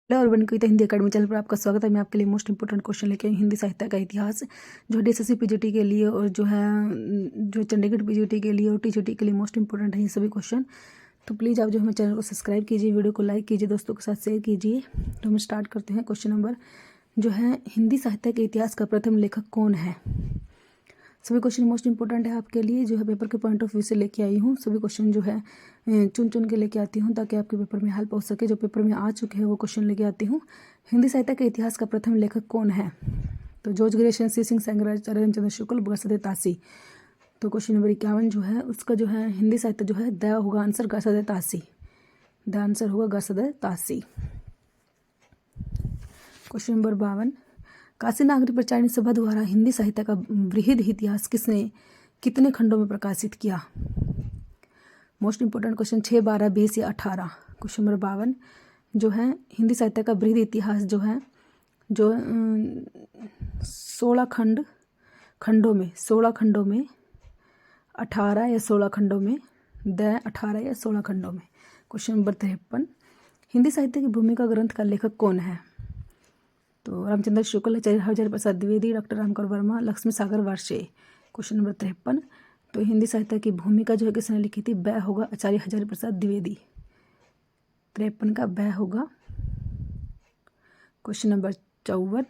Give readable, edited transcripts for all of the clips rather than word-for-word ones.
Hello और one कविता Hindi academy channel पर आपका स्वागत है। मैं आपके लिए मोस्ट इंपोर्टेंट क्वेश्चन लेके आई हूँ हिंदी साहित्य का इतिहास, जो डीएसएससी पीजीटी के लिए और जो चंडीगढ़ पीजीटी के लिए और टीजीटी के लिए मोस्ट इंपोर्टेंट है ये सभी क्वेश्चन। तो प्लीज़ आप जो हमें चैनल को सब्सक्राइब कीजिए, वीडियो को लाइक कीजिए, दोस्तों के साथ शेयर कीजिए। तो हम स्टार्ट करते हैं। क्वेश्चन नंबर जो है, हिंदी साहित्य के इतिहास का प्रथम लेखक कौन है। सभी क्वेश्चन मोस्ट इंपॉर्टेंट है आपके लिए, जो है पेपर के पॉइंट ऑफ व्यू से लेके आई हूँ। सभी क्वेश्चन जो है चुन चुन के लेके आती हूँ ताकि आपके पेपर में हेल्प हो सके। जो पेपर में आ चुके हैं वो क्वेश्चन लेके आती हूँ। हिंदी साहित्य के इतिहास का प्रथम लेखक कौन है। तो जॉर्ज ग्रेशन, सी सिंह सेंगराचार्य, रामचंद्र शुक्ल, गरसदे तासी। तो क्वेश्चन नंबर 51 जो है उसका जो है हिंदी साहित्य जो है द होगा आंसर गरसदे तासी। द आंसर होगा गरसदे तासी। क्वेश्चन नंबर 52, काशी नागरी प्रचारिणी सभा द्वारा हिंदी साहित्य का बृहद इतिहास कितने खंडों में प्रकाशित किया। मोस्ट इंपोर्टेंट क्वेश्चन 6, 12, 20 या 18। क्वेश्चन नंबर 52 जो है हिंदी साहित्य का बृहद इतिहास जो है 16 खंडों में 18 या 16 खंडों में 18 या 16 खंडों में। क्वेश्चन नंबर 53, हिंदी साहित्य की भूमिका ग्रंथ का लेखक कौन है। तो रामचंद्र शुक्ल, आचार्य हरिहर प्रसाद द्विवेदी, डॉक्टर रामकर वर्मा, लक्ष्मी सागर वार्षे। क्वेश्चन नंबर 53, तो हिंदी साहित्य की भूमिका जो है किसने लिखी थी। ब होगा आचार्य हरिहर प्रसाद द्विवेदी। 53 का ब होगा। क्वेश्चन नंबर 54,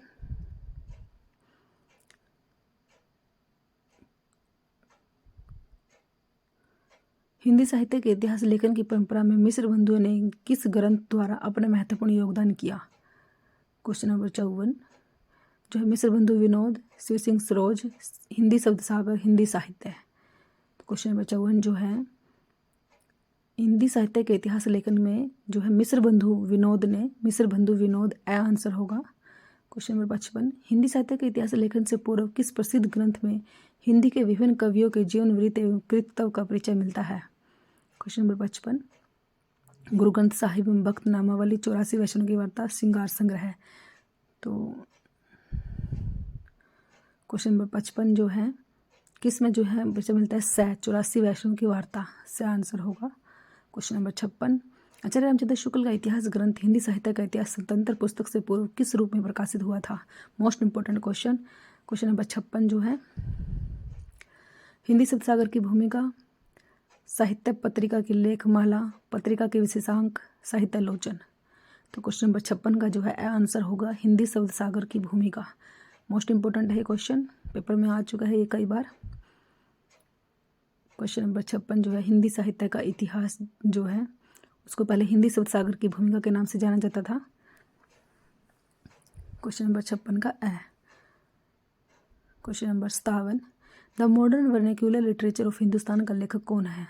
हिंदी साहित्य के इतिहास लेखन की परंपरा में मिश्र बंधुओं ने किस ग्रंथ द्वारा अपना महत्वपूर्ण योगदान किया। क्वेश्चन नंबर 54 जो है मिश्र बंधु विनोद, शिव सिंह सरोज, हिंदी शब्द सागर, हिंदी साहित्य। तो क्वेश्चन नंबर 54 जो है हिंदी साहित्य के इतिहास लेखन में जो है मिश्र बंधु विनोद ए आंसर होगा। क्वेश्चन नंबर 55, हिंदी साहित्य के इतिहास लेखन से पूर्व किस प्रसिद्ध ग्रंथ में हिंदी के विभिन्न कवियों के जीवन वृत्त एवं कृतित्व का परिचय मिलता है। क्वेश्चन नंबर 55, गुरु ग्रंथ साहिब में भक्त नामावली, 84 वैष्णव की वार्ता, श्रृंगार संग्रह। तो क्वेश्चन नंबर 55 जो है किस में जो है परिचय मिलता है। 84 वैष्णव की वार्ता से आंसर होगा। क्वेश्चन नंबर 56, आचार्य रामचंद्र शुक्ल का इतिहास ग्रंथ हिंदी साहित्य का इतिहास स्वतंत्र पुस्तक से पूर्व किस रूप में प्रकाशित हुआ था। Most important question. Question number 56 जो है हिंदी शब्द सागर की भूमिका, साहित्य पत्रिका की लेखमाला, पत्रिका के विशेषांक, साहित्य लोचन। तो क्वेश्चन नंबर 56 का जो है आंसर होगा हिंदी शब्द सागर की भूमिका। मोस्ट इंपोर्टेंट है क्वेश्चन, पेपर में आ चुका है ये कई बार। क्वेश्चन नंबर 56 जो है हिंदी साहित्य का इतिहास जो है उसको पहले हिंदी शब्द सागर की भूमिका के नाम से जाना जाता था। क्वेश्चन नंबर 56 का question number 57, the modern vernacular literature of Hindustan का लेखक कौन है।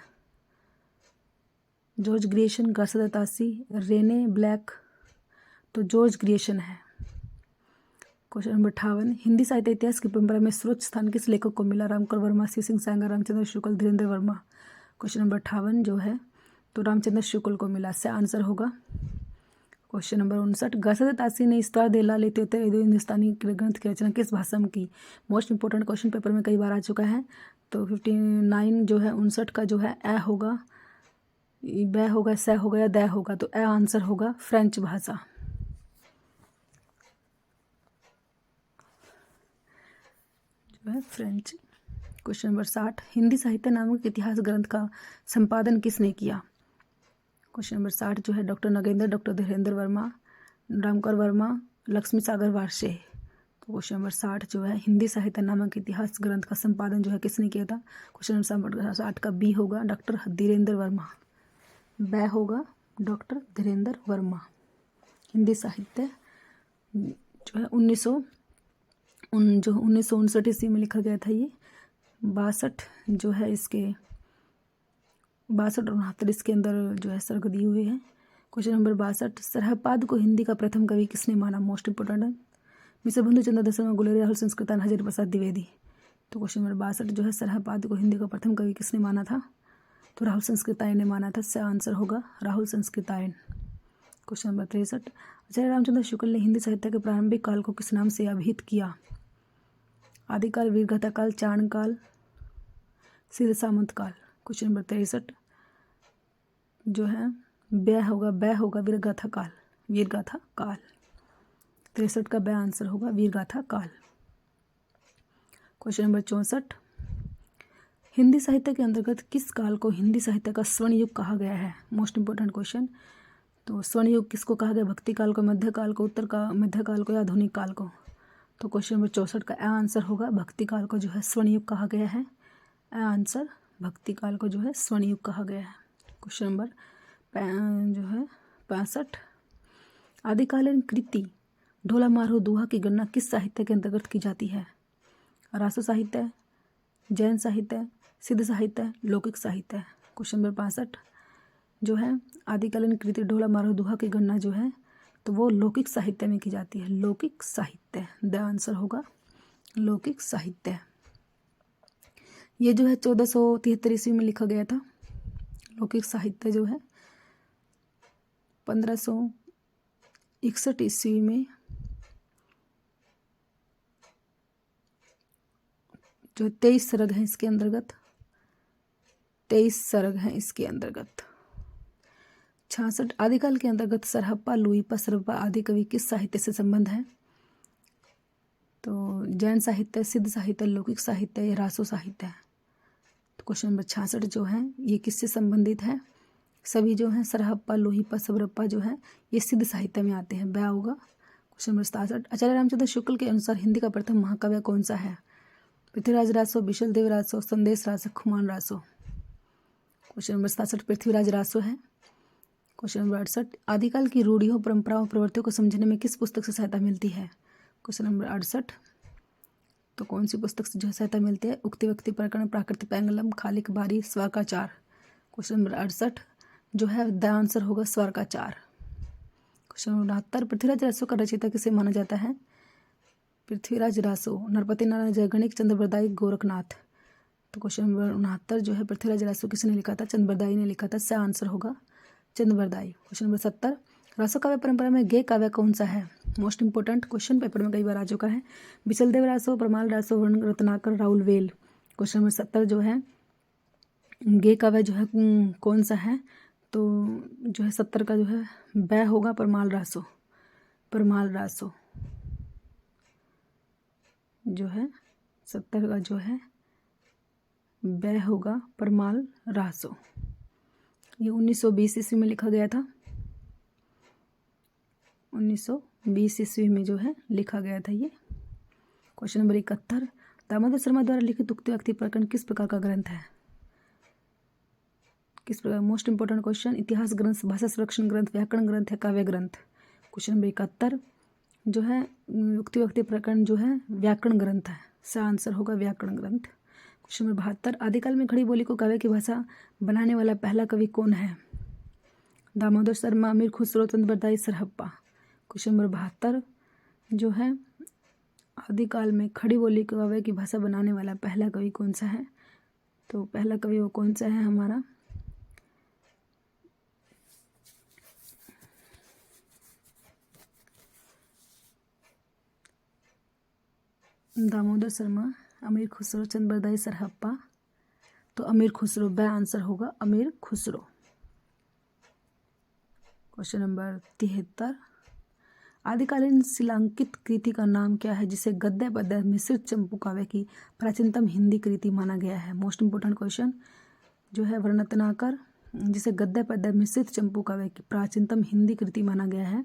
George Grierson, Garcin de Tassy, Rene Black. तो जॉर्ज ग्रिएशन है। क्वेश्चन नंबर 58, हिंदी साहित्य इतिहास की परंपरा में सर्वोच्च स्थान किस लेखक को मिला। रामकर वर्मा, सी सिंह सेंगर, रामचंद्र शुक्ल, धीरेन्द्र वर्मा। क्वेश्चन नंबर 58 जो है तो रामचंद्र शुक्ल को मिला, से आंसर होगा। क्वेश्चन नंबर 59, गरसदे तासी ने इस्तार देला लेते होते हिंदुस्तानी ग्रंथ की रचना किस भाषा में की। मोस्ट इंपोर्टेंट क्वेश्चन, पेपर में कई बार आ चुका है। तो 59 जो है 59 का जो है ए होगा, ब होगा, स होगा या द होगा। तो ए आंसर होगा फ्रेंच भाषा। जो है फ्रेंच। क्वेश्चन नंबर 60, हिंदी साहित्य नामक इतिहास ग्रंथ का संपादन किसने किया। क्वेश्चन नंबर 60 जो है डॉक्टर नगेंद्र, डॉक्टर धीरेन्द्र वर्मा, रामकर वर्मा, लक्ष्मी सागर वार्षे। तो क्वेश्चन नंबर 60 जो है हिंदी साहित्य नामक इतिहास ग्रंथ का संपादन जो है किसने किया था। क्वेश्चन नंबर 60 का बी होगा, डॉक्टर धीरेन्द्र वर्मा। ब होगा डॉक्टर धीरेन्द्र वर्मा। हिंदी साहित्य जो है 1959 ईस्वी में लिखा गया था ये। 62 जो है इसके 62 और 69 इसके अंदर जो है सर्ग दिए हुए हैं। क्वेश्चन नंबर 62, सरहपाद को हिंदी का प्रथम कवि किसने माना। मोस्ट इंपोर्टेंट है। मिश्र बंधु, चंद्र दशरथ गुलेरिया, राहुल संस्कृतायन, हरिहर प्रसाद द्विवेदी। तो क्वेश्चन नंबर 62 जो है सरहपाद को हिंदी का प्रथम कवि किसने माना था। तो राहुल संस्कृतायन ने माना था, से आंसर होगा राहुल संस्कृतायन। क्वेश्चन नंबर 63, आचार्य रामचंद्र शुक्ल ने हिंदी साहित्य के प्रारंभिक काल को किस नाम से अभिहित किया। आदिकाल, वीरगाथा काल, चारण काल, सिद्ध सामंत काल। क्वेश्चन नंबर 63 जो है ब होगा वीरगाथा काल। वीरगाथा काल। 63 का ब आंसर होगा वीरगाथा काल। क्वेश्चन नंबर 64, हिंदी साहित्य के अंतर्गत किस काल को हिंदी साहित्य का स्वर्ण युग कहा गया है? Most important question. तो स्वर्ण युग किसको कहा गया? भक्ति काल को, मध्य काल को, उत्तर का मध्य काल को या आधुनिक काल को? तो क्वेश्चन नंबर 64 का आंसर होगा भक्ति काल को जो है स्वर्ण युग कहा गया है। आंसर भक्ति काल को जो है स्वर्ण युग कहा गया है। क्वेश्चन नंबर जो है 65, आदिकालीन कृति ढोला मारो दोहा की गणना किस साहित्य के अंतर्गत की जाती है? रासो साहित्य, जैन साहित्य, सिद्ध साहित्य, लौकिक साहित्य? क्वेश्चन नंबर 65 जो है आदिकालीन कृति ढोला मारो दोहा की गणना जो है तो वो लौकिक साहित्य में की जाती है। लौकिक साहित्य द आंसर होगा लौकिक साहित्य। ये जो है 1473 ईस्वी में लिखा गया था। लौकिक साहित्य जो है 1561 ईस्वी में जो 23 सर्ग हैं इसके अंतर्गत, 23 सर्ग हैं इसके अंतर्गत। 66, आदिकाल के अंतर्गत सरहप्पा, लुईपा, सरप्पा आदि कवि किस साहित्य से संबंध है? तो जैन साहित्य, सिद्ध साहित्य, लौकिक साहित्य या रासो साहित्य है? तो क्वेश्चन नंबर 66 जो है ये किससे संबंधित है? सभी जो हैं सरहप्पा, लोहीपा, सरप्पा जो है ये सिद्ध साहित्य में आते हैं। ब्या होगा। क्वेश्चन नंबर 67, आचार्य रामचंद्र शुक्ल के अनुसार हिंदी का प्रथम महाकाव्य कौन सा है? पृथ्वीराज रासो, बिशल देव रासो, संदेश रासो, खुमान रासो? क्वेश्चन नंबर 67 पृथ्वीराज रासो है। क्वेश्चन नंबर 68, आदिकाल की रूढ़ियों, परंपराओं, प्रवृत्तियों को समझने में किस पुस्तक से सहायता मिलती है? क्वेश्चन नंबर 68 तो कौन सी पुस्तक से जो सहायता मिलती है? उक्ति व्यक्ति प्रकरण, प्राकृतिक पैंगलम, खालिक बारी, स्वाकाचार? क्वेश्चन नंबर 68 जो है द आंसर होगा स्वाकाचार। क्वेश्चन नंबर 69, पृथ्वीराज रासो का रचयिता किसे माना जाता है? पृथ्वीराज रासो, नरपति नारायण जयगणिक, चंद्रबरदाई, गोरखनाथ? तो क्वेश्चन नंबर 69 जो है पृथ्वीराज रासो किसने लिखा था? चंद्रबरदाई ने लिखा था। स आंसर होगा चंद्रबरदाई। क्वेश्चन नंबर 70, रासो काव्य परंपरा में गेय काव्य कौन सा है? मोस्ट इंपोर्टेंट क्वेश्चन, पेपर में कई बार आ चुका है। बिचलदेव रासो, परमाल रासो, वर्ण Ratnakar, Rahul well? Question number 70 जो है गेय काव्य जो है कौन सा है? तो जो है 70 का जो है बै होगा परमाल रासो। परमाल रासो जो है 70 का जो है बै होगा परमाल रासो। ये 1920 ईस्वी में लिखा गया था। 1920 ईस्वी में जो है लिखा गया था ये। क्वेश्चन नंबर 71, दामोदर शर्मा द्वारा लिखित उक्ति व्यक्ति प्रकरण किस प्रकार का ग्रंथ है? किस प्रकार? मोस्ट इंपोर्टेंट क्वेश्चन, इतिहास ग्रंथ, भाषा संरक्षण ग्रंथ, व्याकरण ग्रंथ है काव्य ग्रंथ? क्वेश्चन नंबर 71 जो है उक्ति व्यक्ति प्रकरण जो है व्याकरण ग्रंथ है। सा आंसर होगा व्याकरण ग्रंथ। क्वेश्चन नंबर 72, आदिकाल में खड़ी बोली को काव्य की भाषा बनाने वाला पहला कवि कौन है? दामोदर शर्मा, अमीर खुसरो, चंद्रबरदाई, सरहप्पा? क्वेश्चन नंबर 72 जो है आदिकाल में खड़ी बोली को काव्य की भाषा बनाने वाला पहला कवि कौन सा है? तो पहला कवि वो कौन सा है हमारा? दामोदर शर्मा, अमीर खुसरो, चंद्रबरदाई, सरहप्पा? तो अमीर खुसरो, ब आंसर होगा अमीर खुसरो। क्वेश्चन नंबर 73, आदिकालीन शिलांकित कृति का नाम क्या है जिसे गद्य पद्य मिश्रित चंपू काव्य की प्राचीनतम हिंदी कृति माना गया है? मोस्ट इंपोर्टेंट क्वेश्चन जो है वर्णरत्नाकर जिसे गद्य पद्य मिश्रित चंपू काव्य की प्राचीनतम हिंदी कृति माना गया है।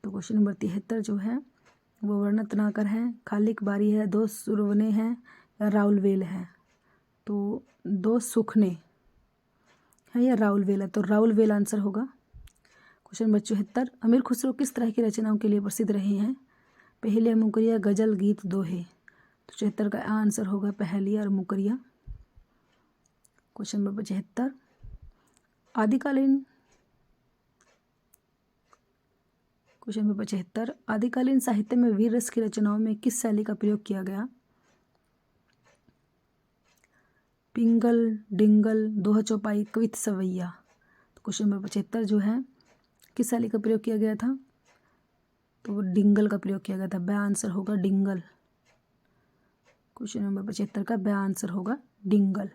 तो क्वेश्चन नंबर 73 जो है वो वर्णरत्नाकर है, खालिक बारी है, दो सुरवने हैं या राहुल वेल है? तो दो सुखने है या राहुल वेल है? तो राहुल वेल आंसर होगा। क्वेश्चन नंबर 74, अमीर खुसरो किस तरह की रचनाओं के लिए प्रसिद्ध रहे हैं? पहेलिया, मुकरिया, गजल, गीत, दोहे? तो 74 का आंसर होगा पहेलिया और मुकरिया। क्वेश्चन नंबर 75, क्वेश्चन नंबर 75, आदिकालीन साहित्य में वीर रस की रचनाओं में किस शैली का प्रयोग किया गया? पिंगल, डिंगल, दोहा चौपाई, कवित सवैया? तो क्वेश्चन नंबर 75 जो है किस शैली का प्रयोग किया गया था? तो वो डिंगल का प्रयोग किया गया था। ब आंसर होगा डिंगल। क्वेश्चन नंबर 75 का ब आंसर होगा डिंगल।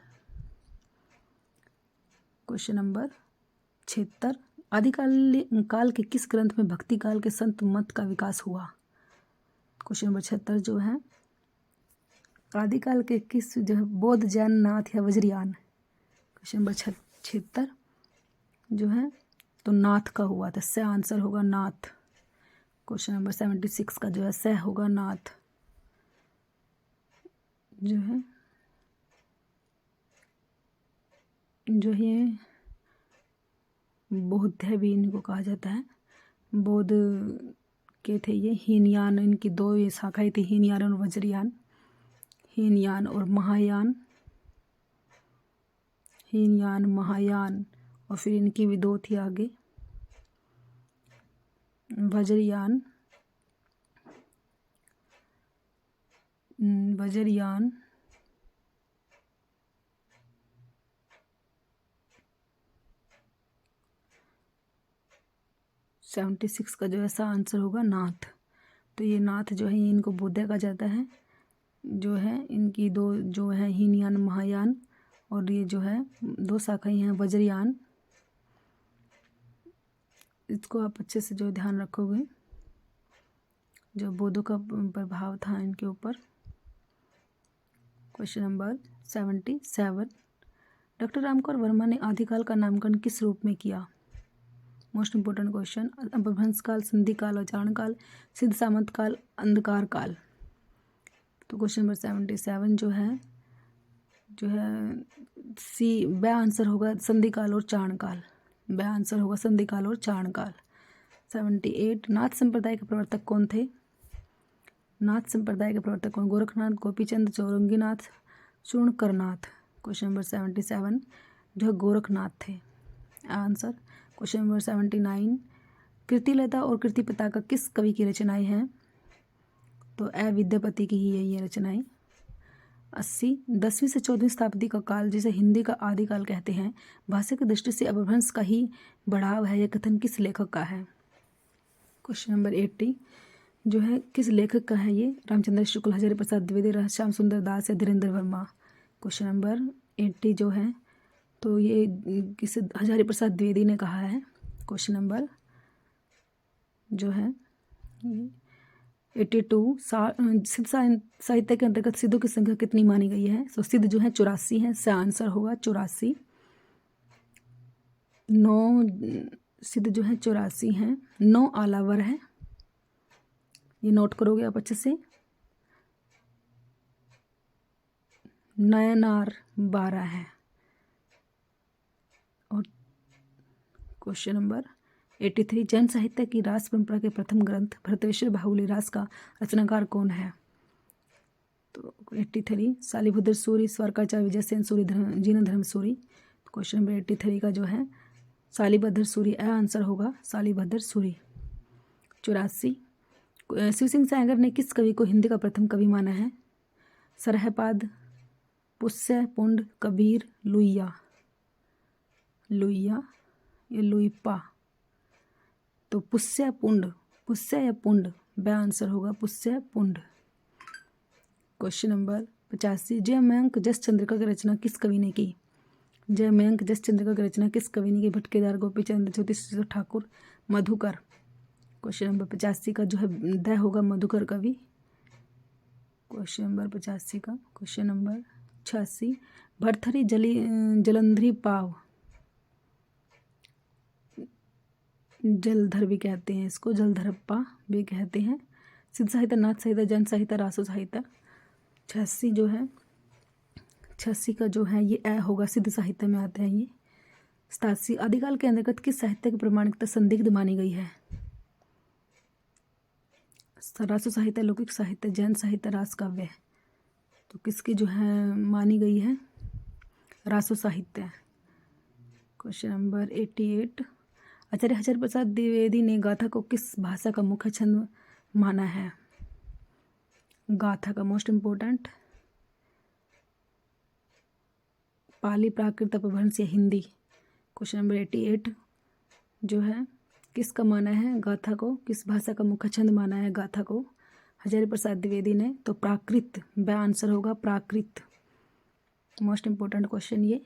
क्वेश्चन नंबर 76, आदिकाल काल के किस ग्रंथ में भक्ति काल के संत मत का विकास हुआ? क्वेश्चन नंबर 76 जो है आदिकाल के किस जो है बौद्ध जैन नाथ या वज्रयान? क्वेश्चन नंबर 76 जो है तो नाथ का हुआ था, स आंसर होगा नाथ। क्वेश्चन नंबर 76 का जो है स होगा नाथ। जो है बौद्ध है भी इनको कहा जाता है। बौद्ध के थे ये। हीनयान, इनकी दो ये शाखाएं थी, हीनयान और वज्रयान। हीनयान और महायान, हीनयान महायान, और फिर इनकी भी दो थी आगे, वज्रयान, वज्रयान 76 का जो ऐसा आंसर होगा नाथ। तो ये नाथ जो है इनको बौद्ध कहा जाता है। जो है इनकी दो जो है हीनयान महायान, और ये जो है दो शाखाएं हैं वज्रयान। इसको आप अच्छे से जो ध्यान रखोगे, जो बौद्धों का प्रभाव था इनके ऊपर। Question number 77 doctor Ramkumar Verma ने आदिकाल का नामकरण किस रूप में किया? Most important question. अपभ्रंश काल, संधि काल, आचरण काल, सिद्ध सामंत काल, अंधकार काल। तो क्वेश्चन नंबर 77 जो है सी ब आंसर होगा संधि काल और चारण काल। ब आंसर होगा संधि काल और चारण काल। 78 नाथ संप्रदाय के प्रवर्तक कौन थे? नाथ संप्रदाय के प्रवर्तक कौन? गोरखनाथ, गोपीचंद, चौरंगीनाथ, चूर्णकरनाथ। क्वेश्चन नंबर 77 जो है गोरखनाथ थे आंसर। क्वेश्चन नंबर 79 कृतिलता और कृतिपता का किस कवि की रचनाएं हैं? तो विद्यापति की ही है ये रचनाएं। 80 10वीं से 14वीं शताब्दी का काल जिसे हिंदी का आदिकाल कहते हैं, भाषा की दृष्टि से अपभ्रंश का ही बढ़ाव है, यह कथन किस लेखक का है? क्वेश्चन नंबर 80 जो है किस लेखक का है ये? रामचंद्र शुक्ल, हजारी प्रसाद द्विवेदी, श्याम सुंदर दास या धीरेन्द्र वर्मा। क्वेश्चन नंबर 80 जो है तो ये किस हजारी प्रसाद द्विवेदी ने कहा है। क्वेश्चन नंबर जो है 82 सिद्ध साहित्य के अंतर्गत सिद्धों की संख्या कितनी मानी गई है? तो सिद्ध जो है 84 है, स आंसर होगा 84। 9 सिद्ध जो है 84 हैं। 9 आलावर है, ये नोट करोगे आप अच्छे से। नयनार 12 है। और क्वेश्चन नंबर 83 जैन साहित्य की रास परंपरा के प्रथम ग्रंथ भरतवेश्वर बाहुली रास का रचनाकार कौन है? तो 83 शालिभद्र सूरि, स्वारकाचार्य, विजयसेन सूरि, जिनधर्म सूरि। क्वेश्चन नंबर 83 का जो है शालिभद्र सूरि आंसर होगा शालिभद्र सूरि। 84 शिव सिंह सागर ने किस कवि को हिंदी का प्रथम कवि माना है? सरहपाद, पुष्य, पुंड, कबीर, लुइया। लुइया या लुइपा। तो पुष्य पुंड, पुष्य या पुंड, ब आंसर होगा पुष्य पुंड। क्वेश्चन नंबर 85 जयमयंक जस चंद्रिका की रचना किस कवि ने की? जयमयंक जस चंद्रिका की रचना किस कवि ने की? भटकेदार, गोपीचंद, ज्योतिष ठाकुर, मधुकर। क्वेश्चन नंबर 85 का जो है द होगा मधुकर कवि। क्वेश्चन नंबर 85 का। क्वेश्चन नंबर 86 भरथरी जलंधरी पाव, जलधर भी कहते हैं इसको, जलधरप्पा भी कहते हैं। सिद्ध साहित्य, नाथ साहित्य, जैन साहित्य, रासो साहित्य। 86 जो है 86 का जो है ये ए होगा, सिद्ध साहित्य में आता है ये। 87 आदिकाल के अंतर्गत किस साहित्य की प्रमाणिकता संदिग्ध मानी गई है? रासो साहित्य, लौकिक साहित्य, जैन साहित्य, रास काव्य। तो किसकी जो है मानी गई है? रासो साहित्य। क्वेश्चन नंबर 88 आचार्य हजारी प्रसाद द्विवेदी ने गाथा को किस भाषा का मुख्य छंद माना है? गाथा का मोस्ट इम्पोर्टेंट पाली, प्राकृत, अपभ्रंश या हिंदी। क्वेश्चन नंबर 88 जो है किसका माना है गाथा को? किस भाषा का मुख्य छंद माना है गाथा को हजारी प्रसाद द्विवेदी ने? तो प्राकृत, ब आंसर होगा प्राकृत। मोस्ट इम्पोर्टेंट क्वेश्चन ये।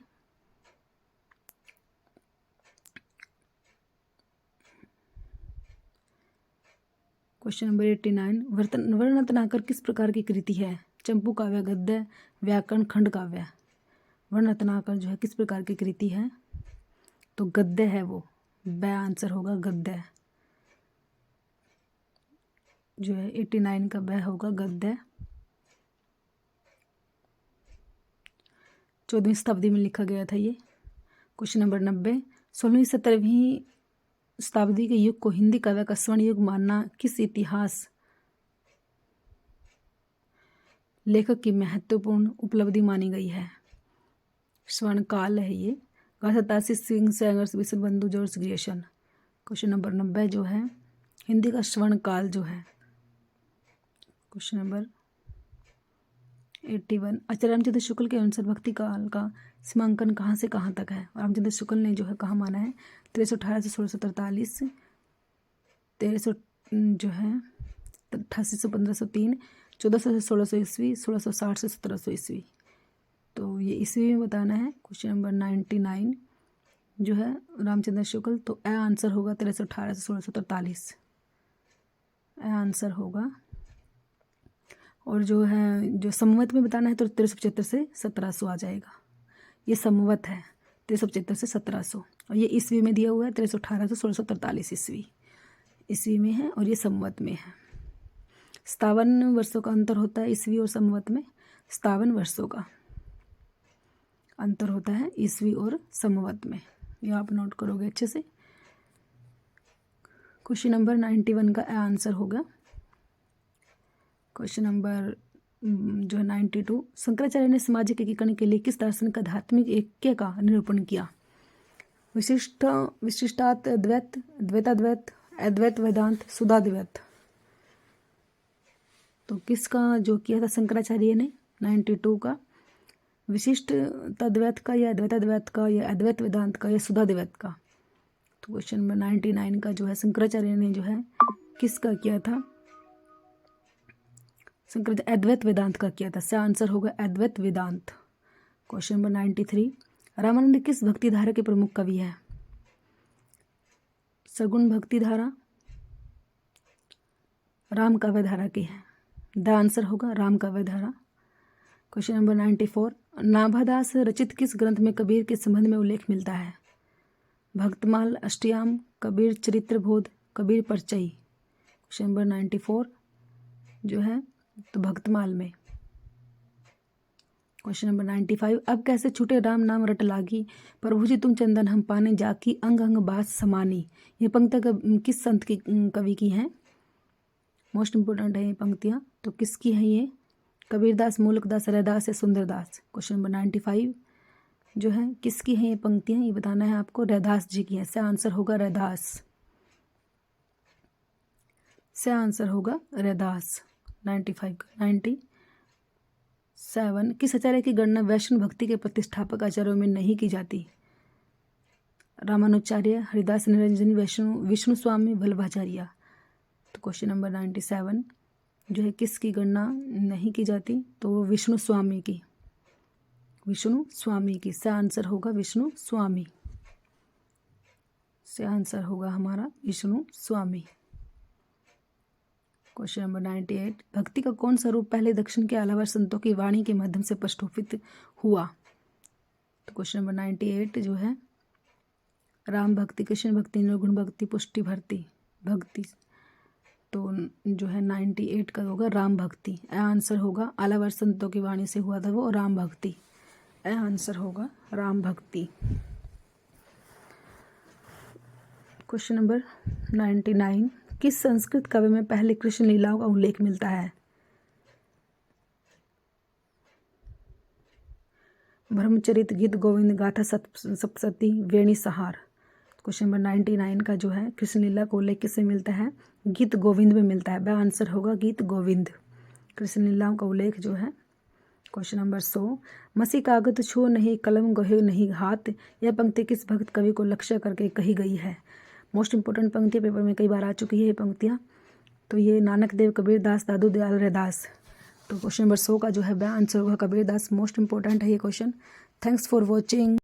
क्वेश्चन नंबर 89, वर्णरत्नाकर किस प्रकार की कृति है? चंपू काव्य, गद्य, व्याकरण, खंड काव्य। वर्णरत्नाकर जो है किस प्रकार की कृति है? तो गद्य है वो, ब आंसर होगा गद्य। जो है 89 का ब होगा गद्य। 14वीं शताब्दी में लिखा गया था ये। क्वेश्चन नंबर 90, 16वीं 17वीं शताब्दी के युग को हिंदी काव्य का स्वर्ण युग मानना किस इतिहास लेखक की महत्वपूर्ण उपलब्धि मानी गई है? स्वर्ण काल है ये। गाथा तासिस सिंह सैंगर्स Vishwabandhu George Grierson. Question number 90 जो है हिंदी का स्वर्ण काल जो है। क्वेश्चन नंबर 81, आचार्य रामचंद्र शुक्ल के अनुसार भक्ति काल का सीमांकन कहाँ से कहाँ तक है? रामचंद्र शुक्ल ने जो है कहाँ माना है? 1318 से 1643, 1300 जो है 88 से 1503, 1400 से 1600 ईस्वी, 1660 से 1700 ईस्वी। तो ये ईस्वी में बताना है। क्वेश्चन नंबर 99 जो है रामचंद्र शुक्ल, तो ए आंसर होगा 1318 से 1643, ए आंसर होगा। और जो है जो संवत में बताना है तो 1375 से 1700 आ जाएगा। ये संवत है 1375 से 1700, और ये ईस्वी में दिया हुआ है 1318 से 1643 ईस्वी में है, और ये संवत में है। 57 वर्षों का अंतर होता है ईस्वी और संवत में। 57 वर्षों का अंतर होता है ईस्वी और संवत में, ये आप नोट करोगे अच्छे से। क्वेश्चन नंबर 91 का आंसर होगा। क्वेश्चन नंबर जो है 92, शंकराचार्य ने सामाजिक एकीकरण के लिए किस दार्शनिक का आध्यात्मिक ऐक्य का निरूपण किया? विशिष्टात अद्वैत, द्वैताद्वैत, अद्वैत वेदांत, शुद्धाद्वैत। तो किसका जो किया था शंकराचार्य ने? 92 का विशिष्ट तद्वैत का, या अद्वैताद्वैत का, या अद्वैत वेदांत का, या शुद्धाद्वैत का। तो क्वेश्चन नंबर 99 का जो है शंकराचार्य ने जो है किसका किया था? शंकराचार्य अद्वैत वेदांत का किया था। इसका आंसर होगा अद्वैत वेदांत। क्वेश्चन नंबर 93, रामानंद किस भक्ति धारा के प्रमुख कवि है? सगुण भक्ति धारा, राम काव्य धारा की है। द आंसर होगा राम काव्य धारा। क्वेश्चन नंबर 94, नाभादास रचित किस ग्रंथ में कबीर के संबंध में उल्लेख मिलता है? भक्तमाल, अष्टयाम, कबीर चरित्र बोध, कबीर परचई। क्वेश्चन नंबर 94 जो है तो भक्तमाल में। क्वेश्चन नंबर 95, अब कैसे छूटे राम नाम रट लागी, प्रभु जी तुम चंदन हम पाने जाकी, अंग अंग बात समानी। ये पंक्तियाँ किस संत की कवि की हैं? मोस्ट इंपोर्टेंट है ये पंक्तियाँ। तो किसकी है ये? कबीरदास, मूलकदास, रैदास या सुंदरदास। क्वेश्चन नंबर 95 जो है किसकी है ये पंक्तियाँ? ये बताना है आपको, रैदास जी की है। इसका आंसर होगा रैदास। इसका आंसर होगा रैदास। 95 का 97, किस आचार्य की गणना वैष्णव भक्ति के प्रतिष्ठापक आचार्यों में नहीं की जाती? रामानुचार्य, हरिदास निरंजनी, विष्णु स्वामी, वल्लभाचार्य। तो क्वेश्चन नंबर 97 जो है किसकी गणना नहीं की जाती? तो विष्णु स्वामी की, विष्णु स्वामी की। इसका आंसर होगा विष्णु स्वामी। इसका आंसर होगा हमारा विष्णु स्वामी। क्वेश्चन नंबर 98, भक्ति का कौन सा रूप पहले दक्षिण के अलावा संतों की वाणी के माध्यम से प्रस्फुटित हुआ? तो क्वेश्चन नंबर 98 जो है राम भक्ति, कृष्ण भक्ति, निर्गुण भक्ति, पुष्टि भक्ति भक्ति। तो जो है 98 का होगा राम भक्ति। आंसर होगा अलावा संतों की वाणी से हुआ था वो राम भक्ति। आंसर होगा राम भक्ति। क्वेश्चन नंबर 99, किस संस्कृत काव्य में पहले कृष्ण लीलाओं का उल्लेख मिलता है? ब्रह्मचरित, गीत गोविंद, गाथा सप्तशती, वेणी सहार। क्वेश्चन नंबर 99 का जो है कृष्ण लीला का उल्लेख किससे मिलता है? गीत गोविंद में मिलता है। आंसर होगा गीत गोविंद। कृष्ण लीलाओं का उल्लेख जो है। क्वेश्चन नंबर 100, मसी कागज छो नहीं, कलम गहे नहीं हाथ, यह पंक्ति किस भक्त कवि को लक्ष्य करके कही गई है? मोस्ट इंपोर्टेंट पंक्तियाँ, पेपर में कई बार आ चुकी है ये पंक्तियाँ। तो ये नानक देव, कबीर दास, दादू दयाल, रैदास। तो क्वेश्चन नंबर 100 का जो है आंसर होगा कबीर दास। मोस्ट इंपोर्टेंट है ये क्वेश्चन। Thanks for watching.